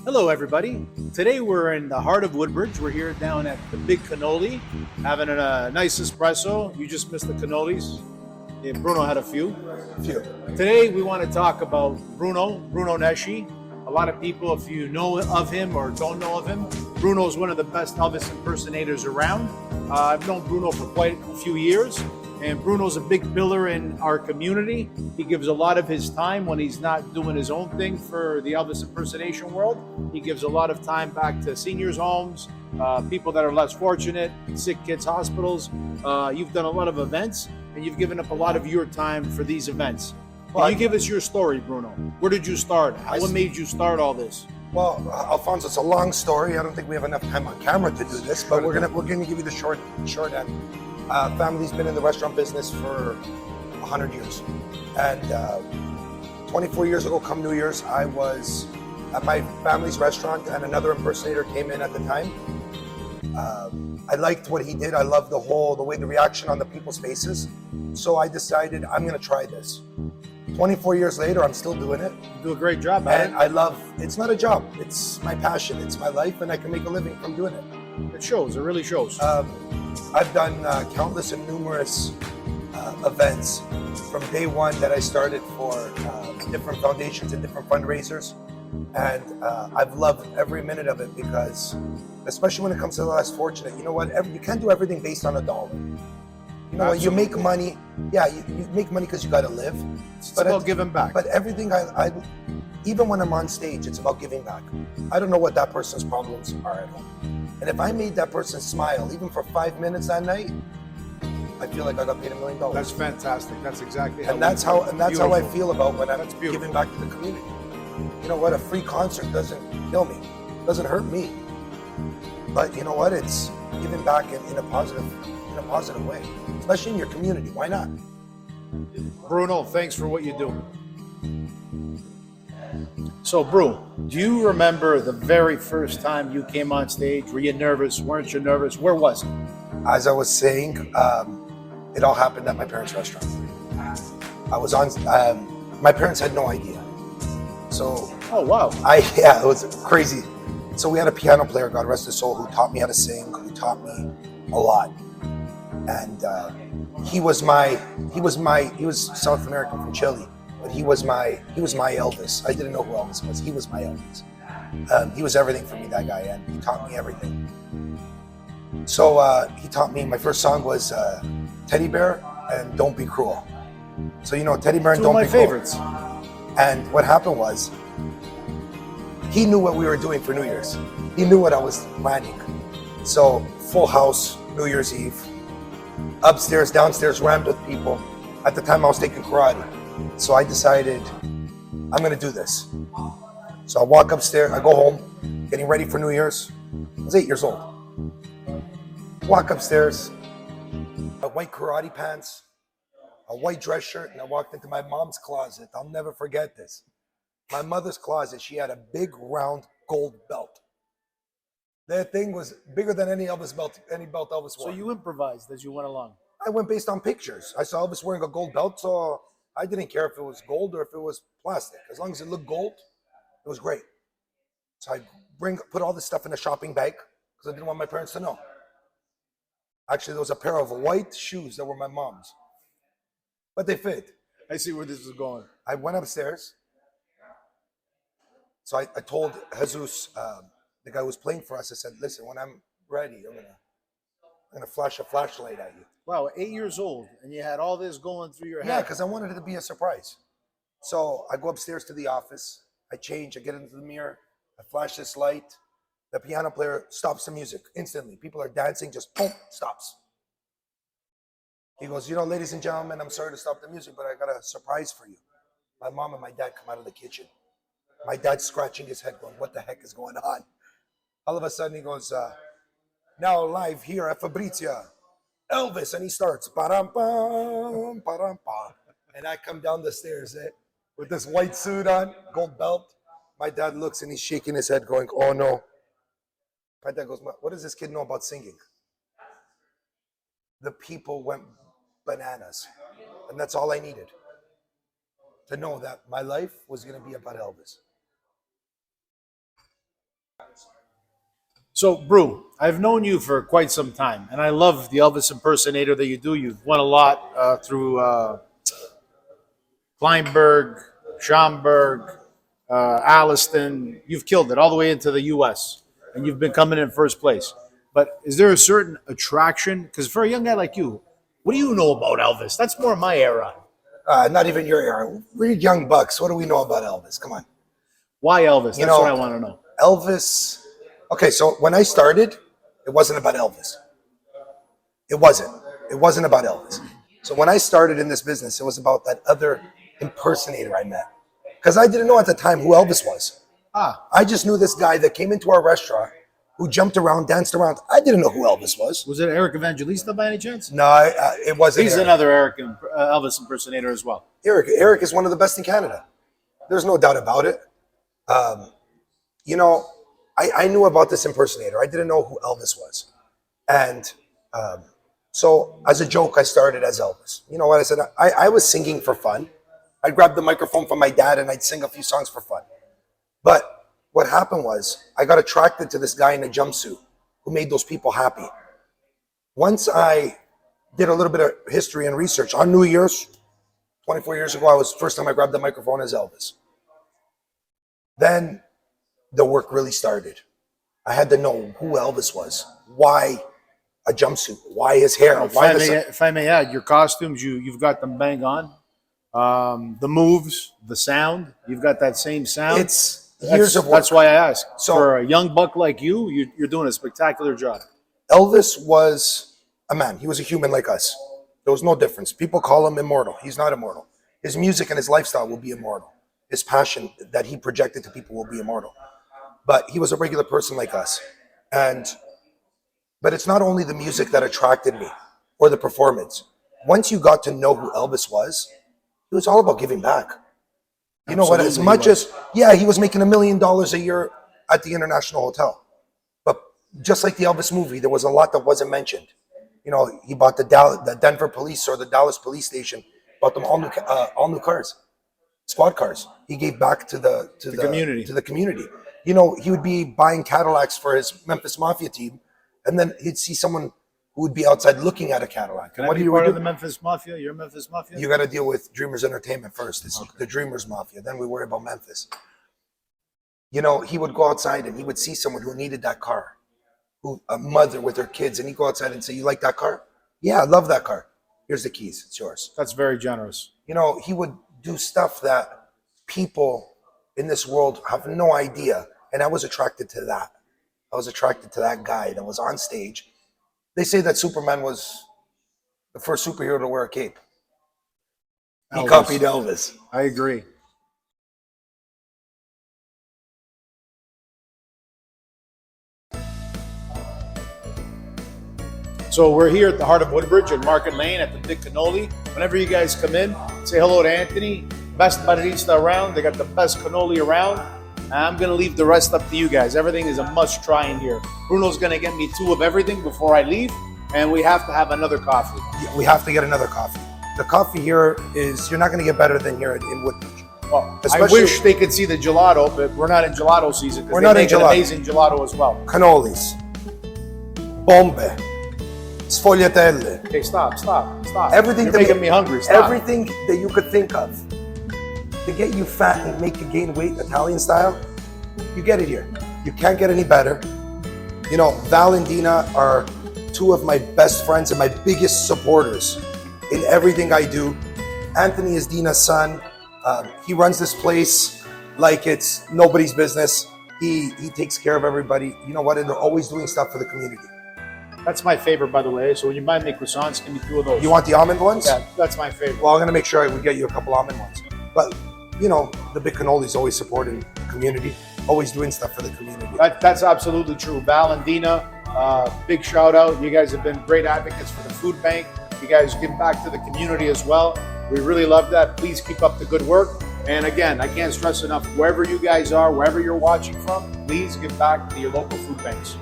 Hello, everybody. Today we're in the heart of Woodbridge. We're here down at the Big Cannoli, having a nice espresso. You just missed the cannolis. Yeah, Bruno had a few. Few. Today we want to talk about Bruno Nesci. A lot of people, if you know of him or don't know of him, Bruno is one of the best Elvis impersonators around. I've known Bruno for quite a few years, and Bruno's a big pillar in our community. He gives a lot of his time when he's not doing his own thing for the Elvis impersonation world. He gives a lot of time back to seniors' homes, people that are less fortunate, sick kids' hospitals. You've done a lot of events, and you've given up a lot of your time for these events. Can you give us your story, Bruno? Where did you start? What made you start all this? Well, Alfonso, it's a long story. I don't think we have enough time on camera to do this, but we're gonna give you the short end. Family's been in the restaurant business for 100 years, and 24 years ago, come New Year's, I was at my family's restaurant, and another impersonator came in at the time. I liked what he did. I loved the way the reaction on the people's faces. So I decided I'm gonna try this. 24 years later, I'm still doing it. You do a great job at And I love, it's not a job, it's my passion, it's my life, and I can make a living from doing it. it. It shows, it really shows. I've done countless and numerous events from day one that I started for different foundations and different fundraisers. And I've loved every minute of it because, especially when it comes to the less fortunate, you know what, you can't do everything based on a dollar. You know, you make money, you make money because you got to live. It's about giving back. But everything I even when I'm on stage, it's about giving back. I don't know what that person's problems are at home. And if I made that person smile, even for 5 minutes that night, I feel like I got paid $1 million. That's fantastic. That's exactly how I feel about when I'm giving back to the community. You know what? A free concert doesn't kill me, doesn't hurt me. But you know what? It's giving back in a positive way, especially in your community. Why not? Bruno, thanks for what you do. So, Bru, do you remember the very first time you came on stage? Were you nervous? Weren't you nervous? Where was it? As I was saying, it all happened at my parents' restaurant. I was on. My parents had no idea. So. Oh wow. It was crazy. So we had a piano player, God rest his soul, who taught me how to sing. Who taught me a lot. And he was South American from Chile, but he was my Elvis. I didn't know who Elvis was. He was my Elvis. He was everything for me, that guy, and he taught me everything. So he taught me, my first song was Teddy Bear and Don't Be Cruel. So you know, Teddy Bear and Don't Be Cruel. Two of my favorites. And what happened was, he knew what we were doing for New Year's. He knew what I was planning. So full house, New Year's Eve. Upstairs, downstairs, rammed with people. At the time I was taking karate. So I decided, I'm gonna do this. So I walk upstairs, I go home, getting ready for New Year's. I was 8 years old. Walk upstairs, a white karate pants, a white dress shirt, and I walked into my mom's closet. I'll never forget this. My mother's closet, she had a big round gold belt. That thing was bigger than any belt Elvis wore. So you improvised as you went along? I went based on pictures. I saw Elvis wearing a gold belt, so I didn't care if it was gold or if it was plastic. As long as it looked gold, it was great. So I put all this stuff in a shopping bag because I didn't want my parents to know. Actually, there was a pair of white shoes that were my mom's, but they fit. I see where this is going. I went upstairs. So I told Jesus, the guy who was playing for us, I said, listen, when I'm ready, I'm gonna flash a flashlight at you. Wow, 8 years old, and you had all this going through your head. Yeah, because I wanted it to be a surprise. So I go upstairs to the office, I change, I get into the mirror, I flash this light. The piano player stops the music instantly. People are dancing, just boom, stops. He goes, you know, ladies and gentlemen, I'm sorry to stop the music, but I got a surprise for you. My mom and my dad come out of the kitchen. My dad's scratching his head going, what the heck is going on? All of a sudden he goes, now live here at Fabrizia, Elvis. And he starts, pa-ram-pam, pa-ram-pam. And I come down the stairs with this white suit on, gold belt. My dad looks and he's shaking his head going, oh no. My dad goes, what does this kid know about singing? The people went bananas. And that's all I needed. To know that my life was going to be about Elvis. So, Brew, I've known you for quite some time, and I love the Elvis impersonator that you do. You've won a lot through Kleinberg, Schaumburg, Alliston. You've killed it all the way into the U.S., and you've been coming in first place. But is there a certain attraction? Because for a young guy like you, what do you know about Elvis? That's more my era. Not even your era. We're young bucks. What do we know about Elvis? Come on. Why Elvis? That's You know, what I want to know. Elvis. Okay, so when I started, it wasn't about Elvis. It wasn't. It wasn't about Elvis. So when I started in this business, it was about that other impersonator I met. Because I didn't know at the time who Elvis was. Ah, I just knew this guy that came into our restaurant who jumped around, danced around. I didn't know who Elvis was. was it Eric Evangelista by any chance? No, it wasn't. He's Eric. another Elvis impersonator as well. Eric is one of the best in Canada. There's no doubt about it. You know, I knew about this impersonator. I didn't know who Elvis was. And so as a joke, I started as Elvis. You know what I said? I was singing for fun. I'd grab the microphone from my dad and I'd sing a few songs for fun. But what happened was I got attracted to this guy in a jumpsuit who made those people happy. Once I did a little bit of history and research on New Year's, 24 years ago, first time I grabbed the microphone as Elvis. Then the work really started. I had to know who Elvis was. Why a jumpsuit? Why his hair? If I may add, your costumes, you've got them bang on. The moves, the sound, you've got that same sound. It's years of work. That's why I ask. So for a young buck like you're doing a spectacular job. Elvis was a man. He was a human like us. There was no difference. People call him immortal. He's not immortal. His music and his lifestyle will be immortal. His passion that he projected to people will be immortal. But he was a regular person like us. But it's not only the music that attracted me or the performance. Once you got to know who Elvis was, it was all about giving back. You know what? As much as, yeah, he was making $1 million a year at the International Hotel. But just like the Elvis movie, there was a lot that wasn't mentioned. You know, he bought the Denver police or the Dallas police station, bought them all new cars, squad cars. He gave back to the community. You know, he would be buying Cadillacs for his Memphis Mafia team, and then he'd see someone who would be outside looking at a Cadillac. Can I be part of the Memphis Mafia? You're Memphis Mafia? You got to deal with Dreamers Entertainment first. It's the Dreamers Mafia. Then we worry about Memphis. You know, he would go outside and he would see someone who needed that car, a mother with her kids, and he'd go outside and say, "You like that car? Yeah, I love that car. Here's the keys. It's yours." That's very generous. You know, he would do stuff that people in this world have no idea. And I was attracted to that. I was attracted to that guy that was on stage. They say that Superman was the first superhero to wear a cape. He copied Elvis. I agree. So we're here at the heart of Woodbridge and Market Lane at the Big Cannoli. Whenever you guys come in, say hello to Anthony. Best barista around. They got the best cannoli around. I'm going to leave the rest up to you guys. Everything is a must try in here. Bruno's going to get me 2 of everything before I leave, and we have to have another coffee. Yeah, we have to get another coffee. The coffee here is, you're not going to get better than here in Woodbridge. Well, I wish they could see the gelato, but we're not in gelato season because they make an amazing gelato as well. Cannolis, bombe, sfogliatelle. Okay, stop. Everything You're making me hungry. Stop. Everything that you could think of to get you fat and make you gain weight Italian style, you get it here. You can't get any better. You know, Val and Dina are 2 of my best friends and my biggest supporters in everything I do. Anthony is Dina's son. He runs this place like it's nobody's business. He takes care of everybody. You know what? And they're always doing stuff for the community. That's my favorite, by the way. So when you buy me croissants, give me 2 of those. You want the almond ones? Yeah, that's my favorite. Well, I'm going to make sure I would get you a couple almond ones. But, you know, the Big Cannoli is always supporting the community, always doing stuff for the community. That's absolutely true. Val and Dina, big shout out. You guys have been great advocates for the food bank. You guys give back to the community as well. We really love that. Please keep up the good work. And again, I can't stress enough, wherever you guys are, wherever you're watching from, please give back to your local food banks.